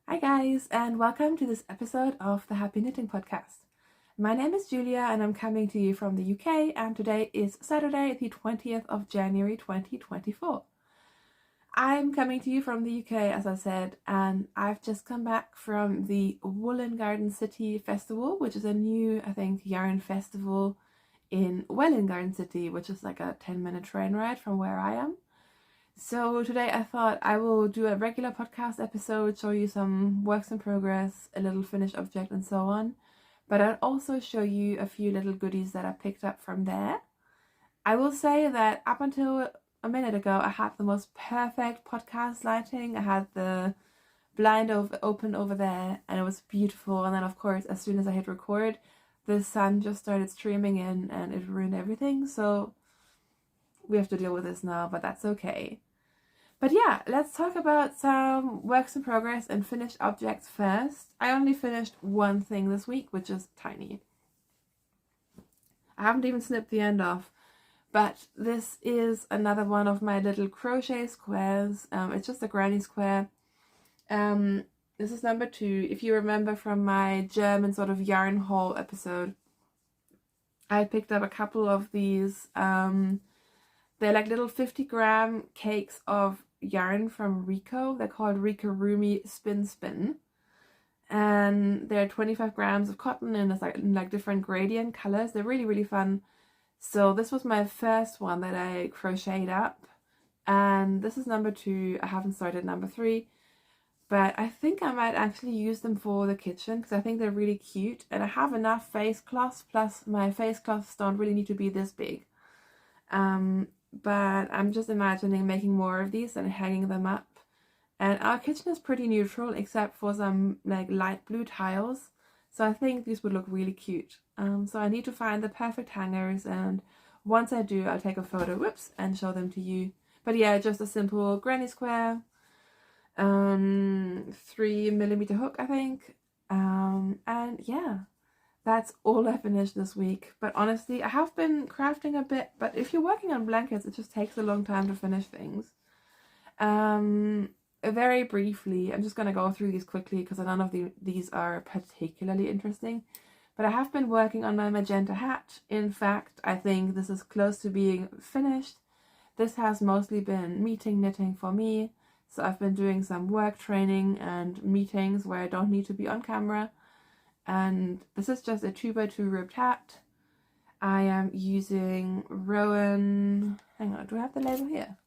Hi guys, and welcome to this episode of the Happy Knitting Podcast. My name is Julia and I'm coming to you from the UK, and today is Saturday the 20th of January 2024. I'm coming to you from the UK, as I said, and I've just come back from the Woolen Garden City Festival, which is a new, yarn festival in Welwyn Garden City, which is like a 10-minute train ride from where I am. So today I thought I will do a regular podcast episode, show you some works in progress, a little finished object and so on. But I'll also show you a few little goodies that I picked up from there. I will say that up until a minute ago, I had the most perfect podcast lighting. I had the blind open over there and it was beautiful. And then of course, as soon as I hit record, the sun just started streaming in and it ruined everything. So we have to deal with this now, but that's okay. But yeah, let's talk about some works in progress and finished objects first. I only finished one thing this week, which is tiny. I haven't even snipped the end off, but this is another one of my little crochet squares. It's just a granny square. This is number 2. If you remember from my German sort of yarn haul episode, I picked up a couple of these. They're like little 50-gram cakes of yarn from Rico. They're called Rico Rumi Spin. And they're 25 grams of cotton and it's like different gradient colors. They're really, really fun. So this was my first one that I crocheted up. And this is number 2. I haven't started number 3. But I think I might actually use them for the kitchen because I think they're really cute. And I have enough face cloths, plus my face cloths don't really need to be this big. But I'm just imagining making more of these and hanging them up. And our kitchen is pretty neutral except for some like light blue tiles, so I think these would look really cute. So I need to find the perfect hangers, and once I do, I'll take a photo, and show them to you. But yeah, just a simple granny square, 3mm hook, I think, and yeah. That's all I finished this week. But honestly, I have been crafting a bit, but if you're working on blankets, it just takes a long time to finish things. Very briefly, I'm just going to go through these quickly because none of these are particularly interesting. But I have been working on my Magenta Hatch. In fact, I think this is close to being finished. This has mostly been knitting for me. So I've been doing some work training and meetings where I don't need to be on camera. And this is just a 2x2 ribbed hat. I am using Rowan, hang on, do I have the label here?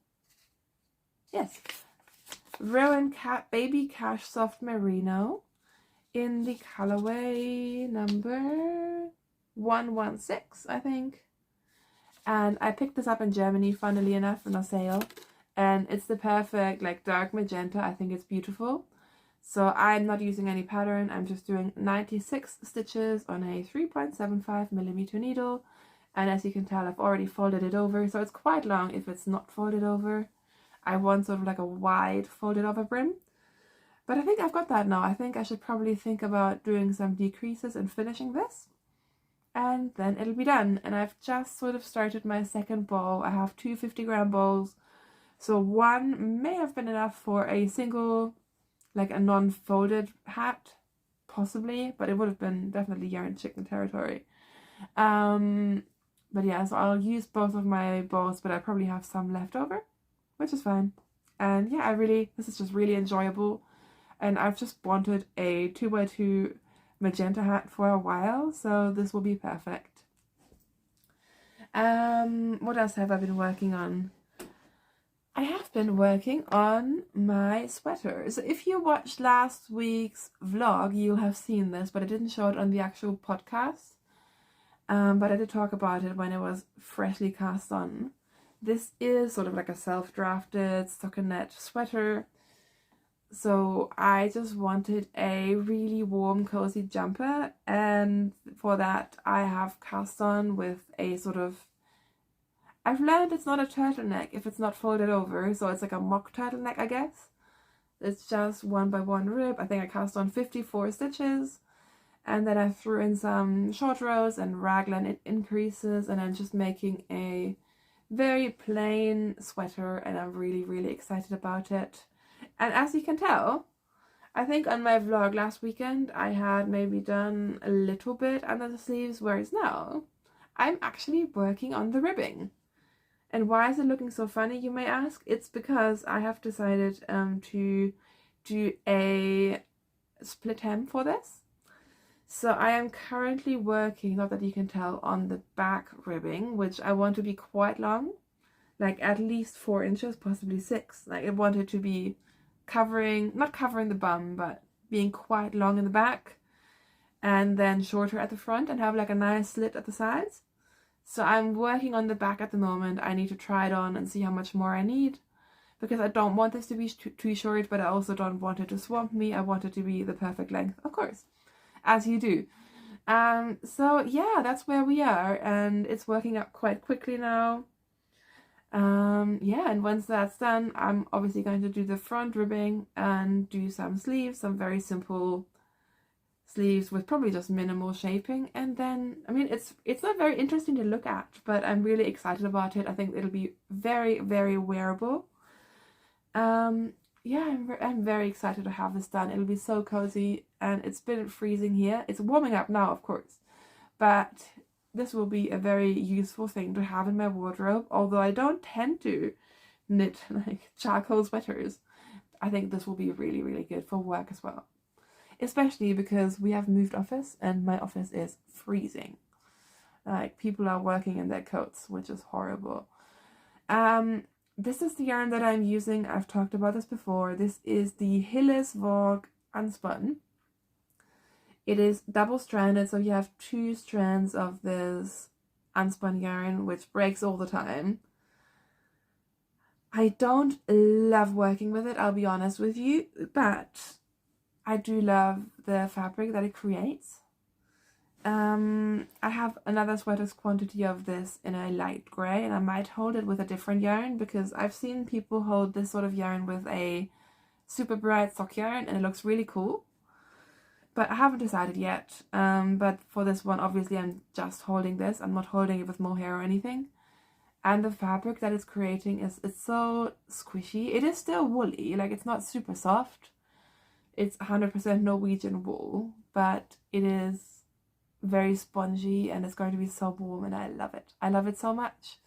Yes. Rowan Baby Cash Soft Merino in the colorway number 116, I think. And I picked this up in Germany, funnily enough, on a sale. And it's the perfect, like, dark magenta. I think it's beautiful. So I'm not using any pattern, I'm just doing 96 stitches on a 3.75mm needle. And as you can tell, I've already folded it over, so it's quite long if it's not folded over. I want sort of like a wide folded over brim. But I think I've got that now. I think I should probably think about doing some decreases and finishing this. And then it'll be done. And I've just sort of started my second ball. I have 2 50-gram balls. So one may have been enough for a single, like a non-folded hat, possibly, but it would have been definitely yarn chicken territory. But yeah, so I'll use both of my balls, but I probably have some left over, which is fine. And yeah, this is just really enjoyable. And I've just wanted a 2x2 magenta hat for a while, so this will be perfect. What else have I been working on? I have been working on my sweater. So if you watched last week's vlog, you'll have seen this, but I didn't show it on the actual podcast. But I did talk about it when it was freshly cast on. This is sort of like a self-drafted stockinette sweater. So I just wanted a really warm, cozy jumper. And for that, I have cast on with a sort of, I've learned it's not a turtleneck if it's not folded over, so it's like a mock turtleneck, I guess. It's just 1x1 rib. I think I cast on 54 stitches, and then I threw in some short rows and raglan increases, and I'm just making a very plain sweater, and I'm really, really excited about it. And as you can tell, I think on my vlog last weekend I had maybe done a little bit under the sleeves, whereas now I'm actually working on the ribbing. And why is it looking so funny, you may ask? It's because I have decided to do a split hem for this. So I am currently working, not that you can tell, on the back ribbing, which I want to be quite long, like at least 4 inches, possibly 6. Like I want it to be covering, not covering the bum, but being quite long in the back and then shorter at the front and have like a nice slit at the sides. So I'm working on the back at the moment. I need to try it on and see how much more I need, because I don't want this to be too short, but I also don't want it to swamp me. I want it to be the perfect length, of course, as you do. So yeah, that's where we are, and it's working out quite quickly now. Yeah, and once that's done, I'm obviously going to do the front ribbing and do some sleeves, some very simple sleeves with probably just minimal shaping. And then, I mean, it's not very interesting to look at, but I'm really excited about it. I think it'll be very, very wearable. Yeah, I'm very excited to have this done. It'll be so cozy, and it's been freezing here. It's warming up now, of course, but this will be a very useful thing to have in my wardrobe. Although I don't tend to knit like charcoal sweaters, I think this will be really, really good for work as well. Especially because we have moved office and my office is freezing. Like, people are working in their coats, which is horrible. This is the yarn that I'm using. I've talked about this before. This is the Hillis Vogue Unspun. It is double-stranded, so you have 2 strands of this unspun yarn, which breaks all the time. I don't love working with it, I'll be honest with you, but I do love the fabric that it creates. I have another sweater's quantity of this in a light grey, and I might hold it with a different yarn, because I've seen people hold this sort of yarn with a super bright sock yarn and it looks really cool. But I haven't decided yet. But for this one, obviously I'm just holding this. I'm not holding it with mohair or anything. And the fabric that it's creating it's so squishy. It is still woolly, like it's not super soft. It's 100% Norwegian wool, but it is very spongy and it's going to be so warm, and I love it. I love it so much.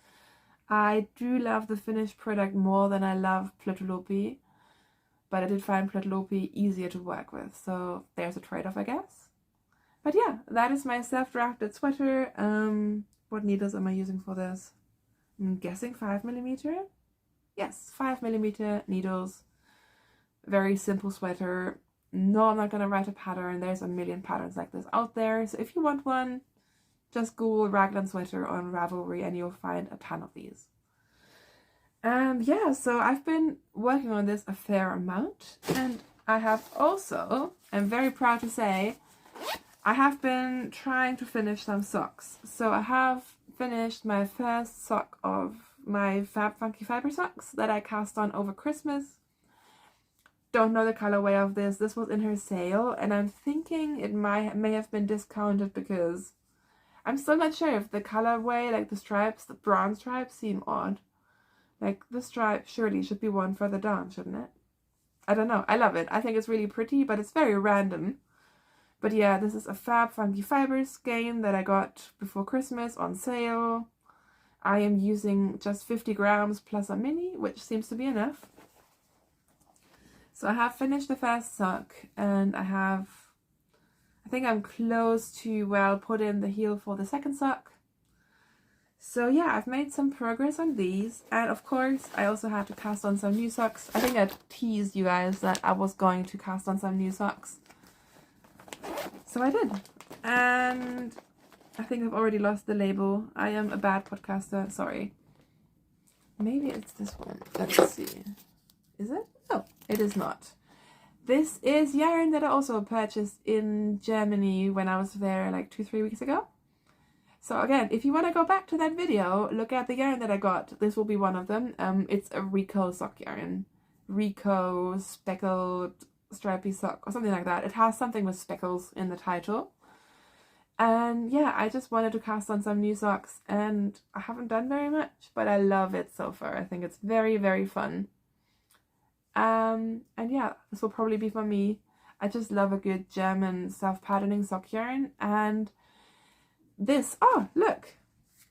I do love the finished product more than I love Plötulopi, but I did find Plötulopi easier to work with, so there's a trade-off, I guess. But yeah, that is my self-drafted sweater. What needles am I using for this? I'm guessing 5mm. Yes, 5mm needles. Very simple sweater. No, I'm not gonna write a pattern. There's a million patterns like this out there, so if you want one, just Google raglan sweater on Ravelry and you'll find a ton of these. Yeah, so I've been working on this a fair amount, and I have also, I'm very proud to say, I have been trying to finish some socks. So I have finished my first sock of my Fab Funky Fiber socks that I cast on over Christmas. Don't know the colorway of this. This was in her sale, and I'm thinking it may have been discounted, because I'm still not sure if the colorway, like the stripes, the bronze stripes, seem odd. Like, the stripe surely should be one further down, shouldn't it? I don't know. I love it. I think it's really pretty, but it's very random. But yeah, this is a Fab Funky Fibers skein that I got before Christmas on sale. I am using just 50 grams plus a mini, which seems to be enough. So I have finished the first sock, and I think I'm close to where I'll put in the heel for the second sock. So yeah, I've made some progress on these, and of course I also had to cast on some new socks. I think I teased you guys that I was going to cast on some new socks. So I did, and I think I've already lost the label. I am a bad podcaster, sorry. Maybe it's this one. Let's see. Is it? No, it is not. This is yarn that I also purchased in Germany when I was there like 2-3 weeks ago. So again, if you want to go back to that video, look at the yarn that I got. This will be one of them. It's a Rico sock yarn. Rico speckled stripy sock or something like that. It has something with speckles in the title. And yeah, I just wanted to cast on some new socks, and I haven't done very much, but I love it so far. I think it's very, very fun. And yeah, this will probably be for me. I just love a good German self-patterning sock yarn. And this, oh look,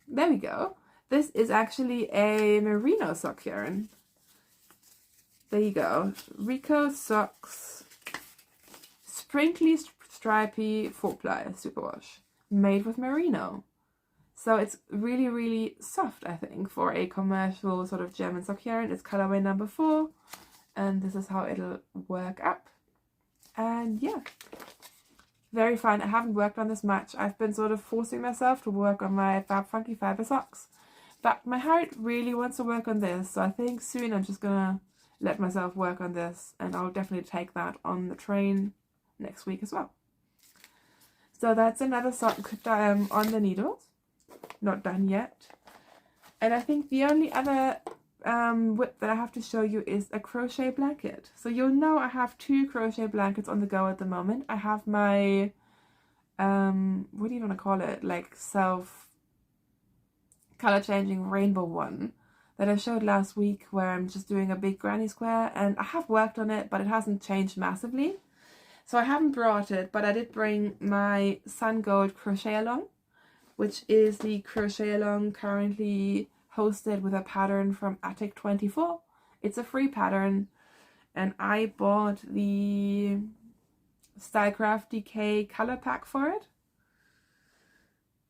there we go. This is actually a merino sock yarn. There you go. Rico Socks Sprinkly Stripy 4-ply superwash, made with merino. So it's really, really soft, I think, for a commercial sort of German sock yarn. It's colorway number 4, and this is how it'll work up. And yeah, very fun. I haven't worked on this much. I've been sort of forcing myself to work on my Fab Funky Fiber socks, but my heart really wants to work on this, so I think soon I'm just gonna let myself work on this, and I'll definitely take that on the train next week as well. So that's another sock on the needles, not done yet. And I think the only other whip that I have to show you is a crochet blanket. So you'll know I have 2 crochet blankets on the go at the moment. I have my what do you want to call it, like self color changing rainbow one that I showed last week, where I'm just doing a big granny square, and I have worked on it, but it hasn't changed massively, so I haven't brought it. But I did bring my Sun Gold Crochet Along, which is the Crochet Along currently hosted with a pattern from Attic24. It's a free pattern, and I bought the Stylecraft DK color pack for it.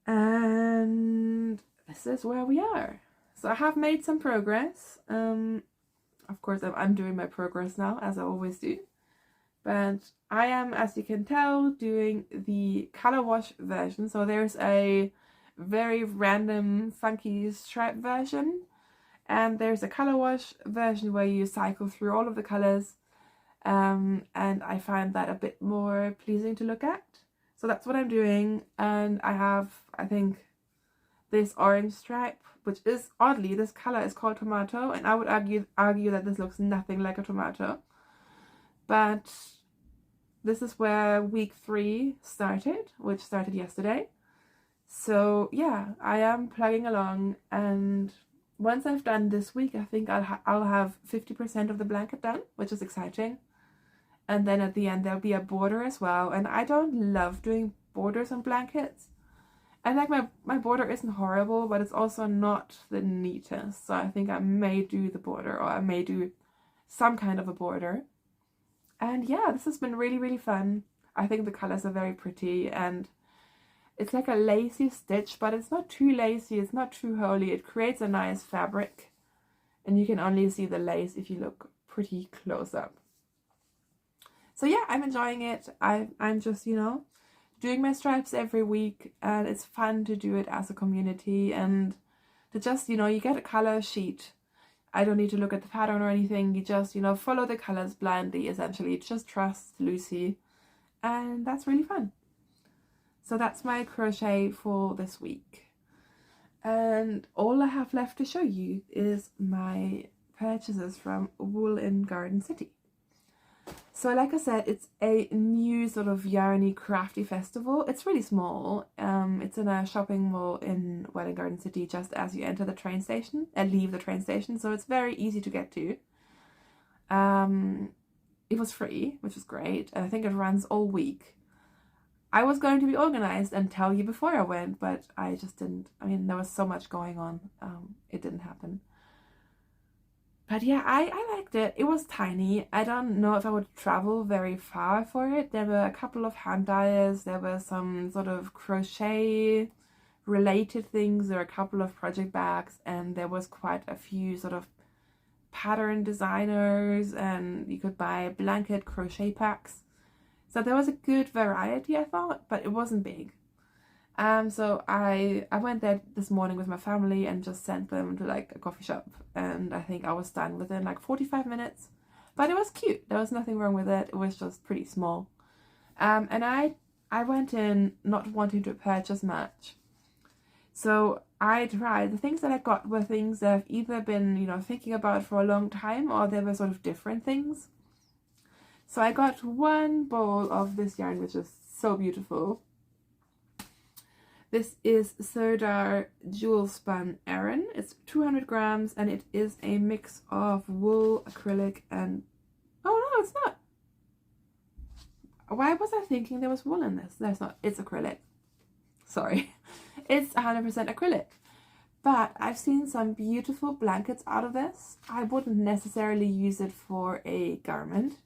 And this is where we are. So I have made some progress. Of course, I'm doing my progress now, as I always do. But I am, as you can tell, doing the color wash version. So there's a very random funky stripe version, and there's a color wash version where you cycle through all of the colors, and I find that a bit more pleasing to look at. So that's what I'm doing. And I have, I think, this orange stripe, which is, oddly, this color is called tomato, and I would argue that this looks nothing like a tomato. But this is where week 3 started, which started yesterday. So yeah, I am plugging along, and once I've done this week, I think I'll have 50% of the blanket done, which is exciting. And then at the end there'll be a border as well, and I don't love doing borders on blankets. And like my border isn't horrible, but it's also not the neatest, so I think I may do the border, or I may do some kind of a border. And yeah, this has been really, really fun. I think the colors are very pretty, and it's like a lacy stitch, but it's not too lacy, it's not too holey. It creates a nice fabric, and you can only see the lace if you look pretty close up. So yeah, I'm enjoying it. I'm just, you know, doing my stripes every week, and it's fun to do it as a community, and to just, you know, you get a color sheet. I don't need to look at the pattern or anything. You just, you know, follow the colors blindly, essentially. Just trust Lucy, and that's really fun. So that's my crochet for this week, and all I have left to show you is my purchases from Wool in Garden City. So like I said, it's a new sort of yarny crafty festival. It's really small. It's in a shopping mall in Wool in Garden City, just as you enter the train station and leave the train station, so it's very easy to get to. It was free, which was great, and I think it runs all week. I was going to be organized and tell you before I went, but I just didn't. I mean, there was so much going on. It didn't happen. But yeah, I liked it. It was tiny. I don't know if I would travel very far for it. There were a couple of hand dyers. There were some sort of crochet related things. There were a couple of project bags, and there was quite a few sort of pattern designers, and you could buy blanket crochet packs. So there was a good variety, I thought, but it wasn't big. So I went there this morning with my family and just sent them to like a coffee shop, and I think I was done within like 45 minutes. But it was cute. There was nothing wrong with it. It was just pretty small. And I went in not wanting to purchase much. So I tried. The things that I got were things that I've either been, you know, thinking about for a long time, or they were sort of different things. So I got one ball of this yarn, which is so beautiful. This is Serdar Jewel Spun Aran. It's 200 grams, and it is a mix of wool, acrylic, and... Oh no, it's not! Why was I thinking there was wool in this? There's not. It's acrylic. Sorry. It's 100% acrylic. But I've seen some beautiful blankets out of this. I wouldn't necessarily use it for a garment.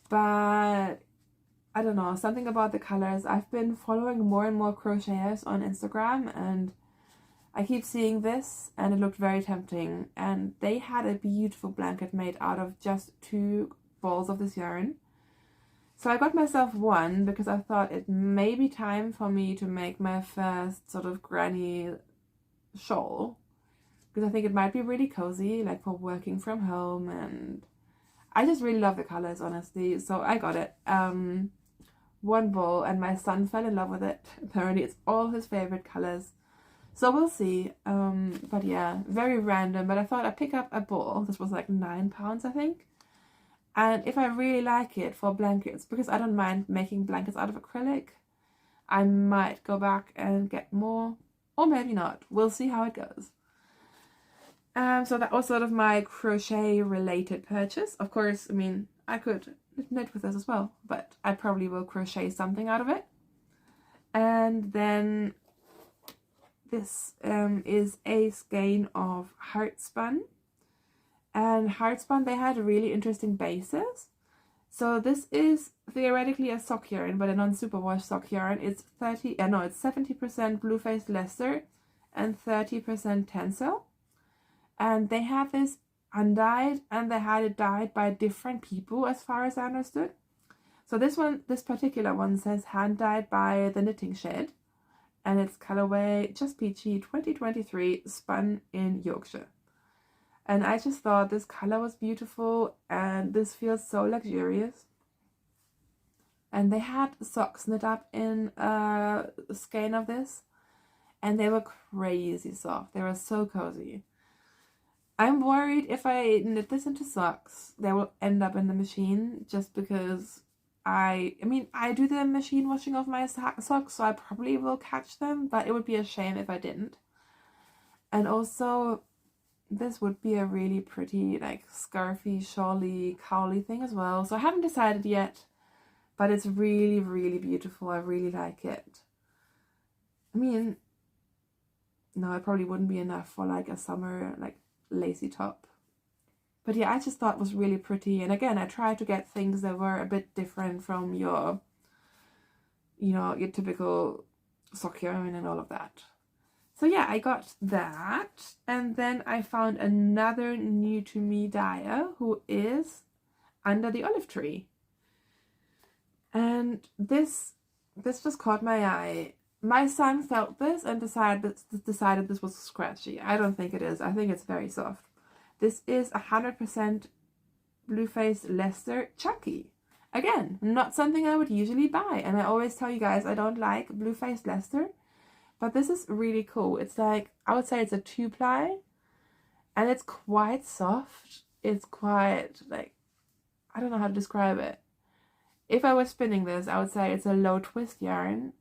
But I don't know, something about the colors. I've been following more and more crocheters on Instagram, and I keep seeing this and it looked very tempting. And they had a beautiful blanket made out of just 2 balls of this yarn. So I got myself one because I thought it may be time for me to make my first sort of granny shawl, because I think it might be really cozy, like for working from home, and I just really love the colors, honestly. So I got it. One ball, and my son fell in love with it. Apparently it's all his favorite colors. So we'll see. But yeah, very random. But I thought I'd pick up a ball. This was like £9, I think. And if I really like it for blankets, because I don't mind making blankets out of acrylic, I might go back and get more, or maybe not. We'll see how it goes. So that was sort of my crochet related purchase. Of course, I mean, I could knit with this as well, but I probably will crochet something out of it. And then this is a skein of Heartspun. And Heartspun, they had really interesting bases. So this is theoretically a sock yarn, but a non-superwash sock yarn. It's 70% blue-faced Leicester and 30% Tencel. And they have this undyed, and they had it dyed by different people, as far as I understood. So this particular one says hand dyed by the Knitting Shed, and it's colorway Just Peachy 2023, spun in Yorkshire. And I just thought this color was beautiful, and this feels so luxurious. And they had socks knit up in a skein of this, and they were crazy soft. They were so cozy. I'm worried if I knit this into socks, they will end up in the machine, just because I do the machine washing of my socks, so I probably will catch them, but it would be a shame if I didn't. And also, this would be a really pretty, like, scarfy, shawly, cowly thing as well. So I haven't decided yet, but it's really, really beautiful. I really like it. I mean, no, it probably wouldn't be enough for, like, a summer, like, lacy top. But yeah, I just thought it was really pretty. And again, I tried to get things that were a bit different from your, your typical sock yarn and all of that. So yeah, I got that, and then I found another new to me dyer who is Under the Olive Tree. And this just caught my eye. My son felt this and decided this was scratchy. I don't think it is. I think it's very soft. This is 100% blue-faced Leicester Chunky. Again, not something I would usually buy, and I always tell you guys I don't like blue-faced Leicester. But this is really cool. It's like, I would say it's a 2-ply, and it's quite soft. It's quite, like, I don't know how to describe it. If I was spinning this, I would say it's a low twist yarn,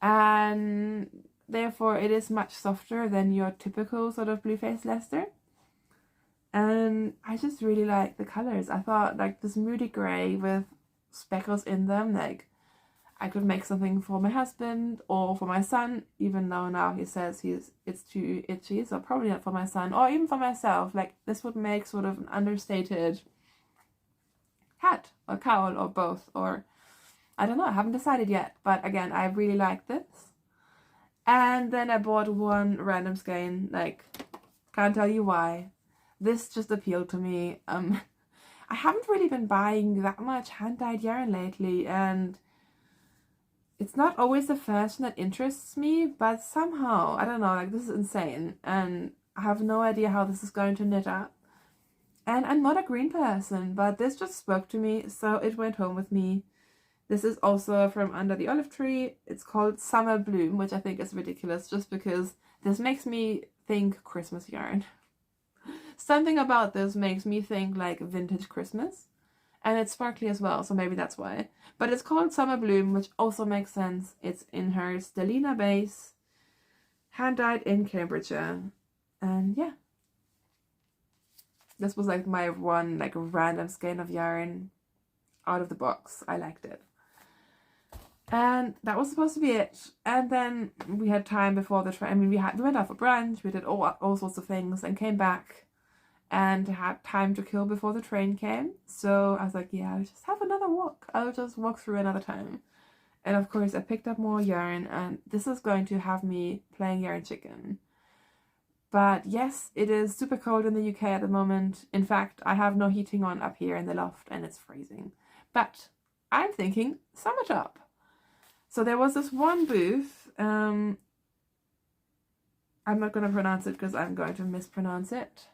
and therefore it is much softer than your typical sort of blue-faced Leicester. And I just really like the colors. I thought, like, this moody grey with speckles in them, like, I could make something for my husband or for my son, even though now he says it's too itchy, so probably not for my son, or even for myself. Like, this would make sort of an understated hat or cowl or both, or I don't know, I haven't decided yet. But again, I really like this. And then I bought one random skein, like, can't tell you why. This just appealed to me. I haven't really been buying that much hand-dyed yarn lately, and it's not always the fashion that interests me, but somehow, I don't know, like, this is insane, and I have no idea how this is going to knit up. And I'm not a green person, but this just spoke to me, so it went home with me. This is also from Under the Olive Tree. It's called Summer Bloom, which I think is ridiculous, just because this makes me think Christmas yarn. Something about this makes me think, like, vintage Christmas. And it's sparkly as well, so maybe that's why. But it's called Summer Bloom, which also makes sense. It's in her Stellina base, hand-dyed in Cambridgeshire. And yeah. This was like my one, like, random skein of yarn. out of the box. I liked it. And that was supposed to be it. And then we had time before the train. I mean, we went out for brunch, we did all sorts of things, and came back and had time to kill before the train came. So I was like, yeah, I'll just have another walk. I'll just walk through another time. And of course, I picked up more yarn, and this is going to have me playing yarn chicken. But yes, it is super cold in the UK at the moment. In fact, I have no heating on up here in the loft, and it's freezing. But I'm thinking summer top. So there was this one booth. I'm not going to pronounce it because I'm going to mispronounce it.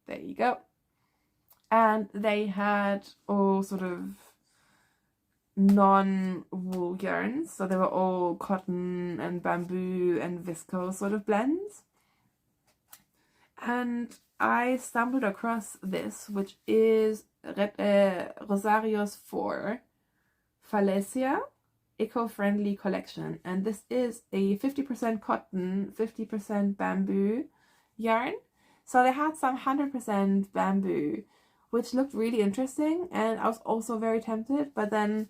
There you go. And they had all sort of non-wool yarns. So they were all cotton and bamboo and viscose sort of blends. And I stumbled across this, which is Rosario's 4 Falesia eco-friendly collection, and this is a 50% cotton, 50% bamboo yarn. So they had some 100% bamboo, which looked really interesting, and I was also very tempted, but then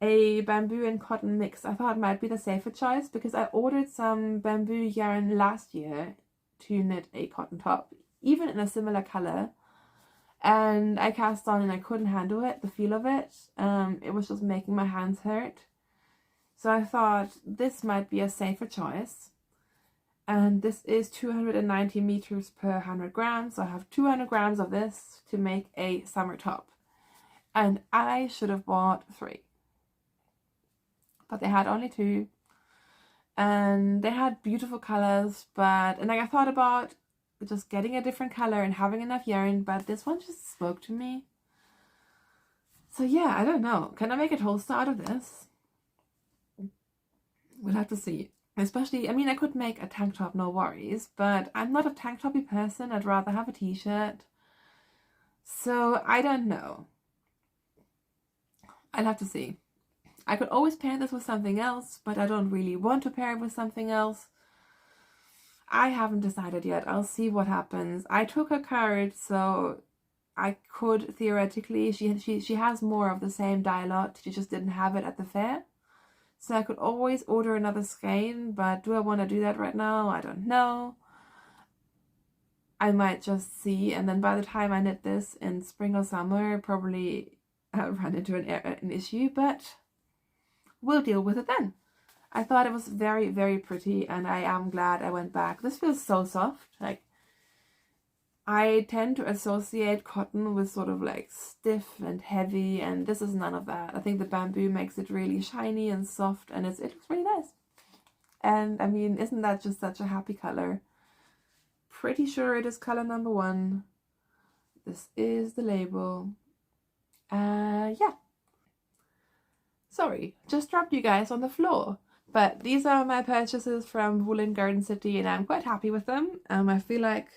a bamboo and cotton mix I thought might be the safer choice, because I ordered some bamboo yarn last year to knit a cotton top, even in a similar color, and I cast on and I couldn't handle it, the feel of it. It was just making my hands hurt. So I thought this might be a safer choice. And this is 290 meters per 100 grams. So I have 200 grams of this to make a summer top. And I should have bought 3. But they had only 2. And they had beautiful colors. And like I thought about just getting a different color and having enough yarn. But this one just spoke to me. So yeah, I don't know. Can I make a holster out of this? We'll have to see. Especially, I mean, I could make a tank top, no worries, but I'm not a tank toppy person. I'd rather have a t-shirt. So I don't know. I'll have to see. I could always pair this with something else, but I don't really want to pair it with something else. I haven't decided yet. I'll see what happens. I took her card, so I could theoretically, she has more of the same dye lot. She just didn't have it at the fair. So I could always order another skein, but do I want to do that right now? I don't know. I might just see, and then by the time I knit this in spring or summer, probably run into an issue, but we'll deal with it then. I thought it was very, very pretty, and I am glad I went back. This feels so soft. Like, I tend to associate cotton with sort of like stiff and heavy, and this is none of that. I think the bamboo makes it really shiny and soft, and it looks really nice. And I mean, isn't that just such a happy color? Pretty sure it is color number 1. This is the label. Yeah. Sorry, just dropped you guys on the floor. But these are my purchases from Wool and Garden City, and I'm quite happy with them. I feel like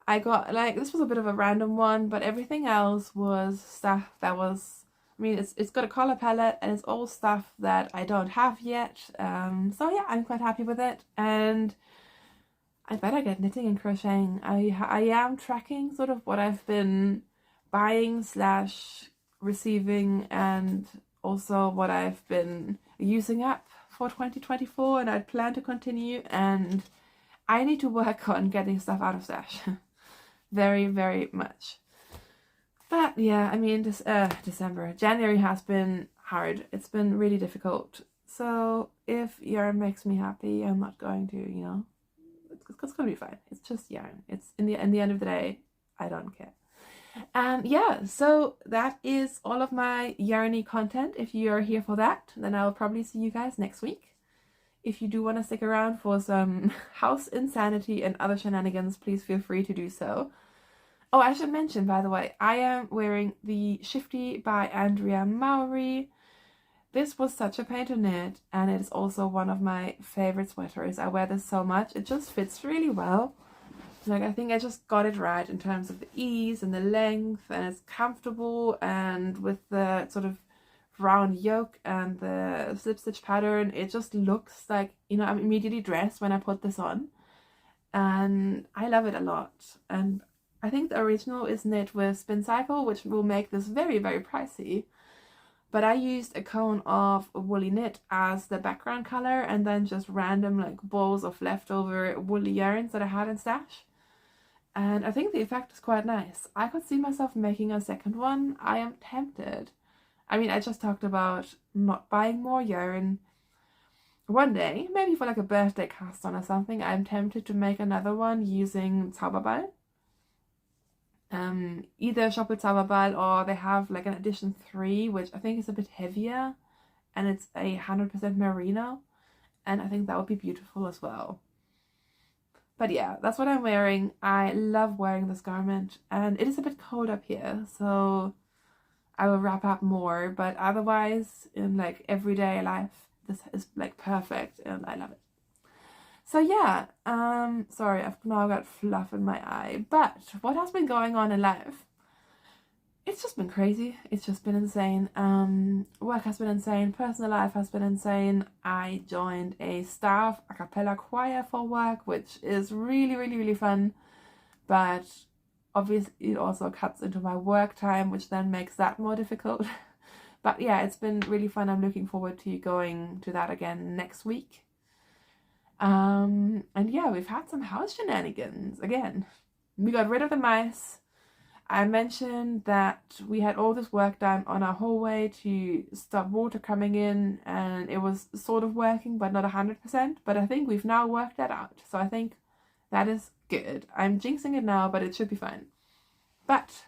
I got, like, this was a bit of a random one, but everything else was stuff that was, I mean, it's got a color palette, and it's all stuff that I don't have yet. So yeah, I'm quite happy with it, and I better get knitting and crocheting. I am tracking sort of what I've been buying / receiving, and also what I've been using up for 2024, and I plan to continue, and I need to work on getting stuff out of stash. Very, very much. But yeah, I mean, January has been hard. It's been really difficult. So if yarn makes me happy, I'm not going to, you know, it's gonna be fine. It's just yarn. It's in the end of the day, I don't care. And yeah, so that is all of my yarny content. If you're here for that, then I'll probably see you guys next week. If you do want to stick around for some house insanity and other shenanigans, please feel free to do so. Oh, I should mention, by the way, I am wearing the Shifty by Andrea Mowry. This was such a pain to knit, and it is also one of my favorite sweaters. I wear this so much. It just fits really well. Like, I think I just got it right in terms of the ease and the length, and it's comfortable, and with the sort of round yoke and the slip stitch pattern, it just looks like, you know, I'm immediately dressed when I put this on, and I love it a lot. And I think the original is knit with Spin Cycle, which will make this very, very pricey. But I used a cone of woolly knit as the background color, and then just random like balls of leftover woolly yarns that I had in stash. And I think the effect is quite nice. I could see myself making a second one. I am tempted. I mean, I just talked about not buying more yarn. One day, maybe for like a birthday cast on or something, I'm tempted to make another one using Zauberball. Either shop with Zauberball, or they have like an edition 3, which I think is a bit heavier, and it's 100% merino, and I think that would be beautiful as well. But yeah, that's what I'm wearing. I love wearing this garment, and it is a bit cold up here, so I will wrap up more, but otherwise in like everyday life this is like perfect and I love it. So yeah, sorry, I've now got fluff in my eye, but what has been going on in life? It's just been crazy. It's just been insane. Work has been insane. Personal life has been insane. I joined a staff a cappella choir for work, which is really, really, really fun. But obviously it also cuts into my work time, which then makes that more difficult. But yeah, it's been really fun. I'm looking forward to going to that again next week. And yeah, we've had some house shenanigans again. We got rid of the mice. I mentioned that we had all this work done on our hallway to stop water coming in, and it was sort of working, but not 100%. But I think we've now worked that out. So I think that is good. I'm jinxing it now, but it should be fine. But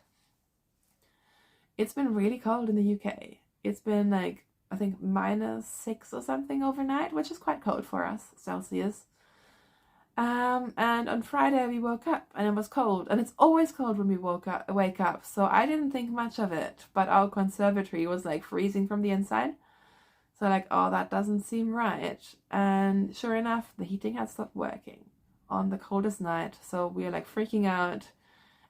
it's been really cold in the UK. It's been like, I think -6 or something overnight, which is quite cold for us, Celsius. And on Friday we woke up and it was cold, and it's always cold when we wake up, so I didn't think much of it, but our conservatory was like freezing from the inside, so like, oh, that doesn't seem right. And sure enough, the heating had stopped working on the coldest night, so we were like freaking out.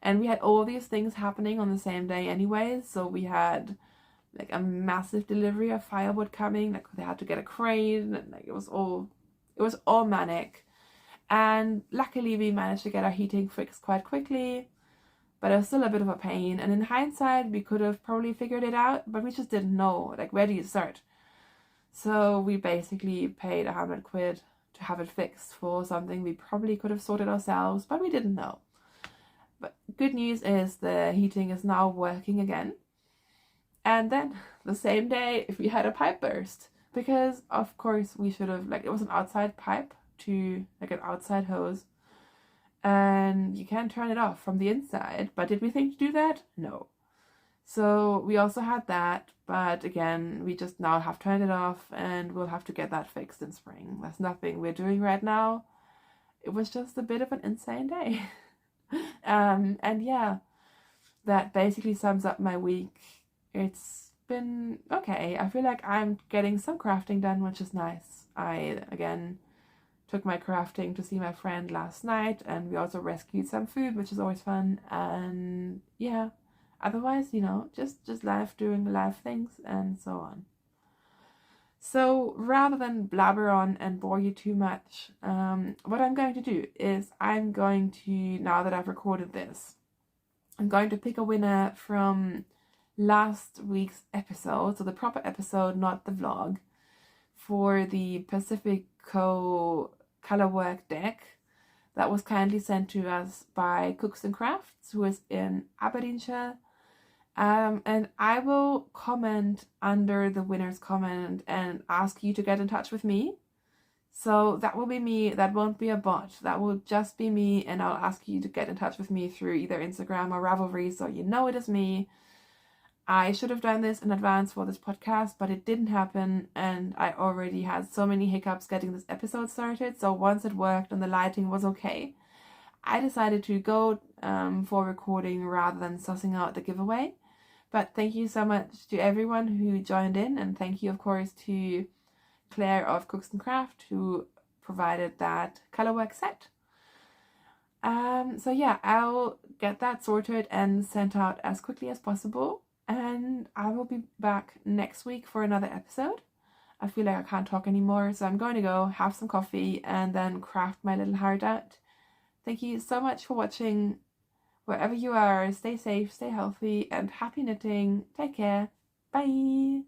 And we had all these things happening on the same day anyways, so we had like a massive delivery of firewood coming, like they had to get a crane, and like it was all manic. And luckily we managed to get our heating fixed quite quickly, but it was still a bit of a pain. And in hindsight, we could have probably figured it out, but we just didn't know, like, where do you start? So we basically paid 100 quid to have it fixed for something we probably could have sorted ourselves, but we didn't know. But good news is the heating is now working again. And then the same day we had a pipe burst, because of course we should have, like, it was an outside pipe to like an outside hose, and you can't turn it off from the inside. But did we think to do that? No. So we also had that, but again, we just now have turned it off, and we'll have to get that fixed in spring. That's nothing we're doing right now. It was just a bit of an insane day. And yeah, that basically sums up my week. It's been okay. I feel like I'm getting some crafting done, which is nice. I, again, took my crafting to see my friend last night, and we also rescued some food, which is always fun. And yeah, otherwise, you know, just life, doing life things and so on. So rather than blabber on and bore you too much, what I'm going to do is I'm going to, now that I've recorded this, I'm going to pick a winner from last week's episode, so the proper episode, not the vlog, for the Pacifico colorwork deck that was kindly sent to us by Cookston Crafts, who is in Aberdeenshire. And I will comment under the winner's comment and ask you to get in touch with me. So that will be me. That won't be a bot. That will just be me, and I'll ask you to get in touch with me through either Instagram or Ravelry, so you know it is me. I should have done this in advance for this podcast, but it didn't happen, and I already had so many hiccups getting this episode started. So once it worked and the lighting was okay, I decided to go for recording rather than sussing out the giveaway. But thank you so much to everyone who joined in, and thank you, of course, to Claire of Cookston Craft, who provided that colorwork set. So yeah, I'll get that sorted and sent out as quickly as possible, and I will be back next week for another episode. I feel like I can't talk anymore, so I'm going to go have some coffee and then craft my little heart out. Thank you so much for watching. Wherever you are, stay safe, stay healthy, and happy knitting. Take care. Bye!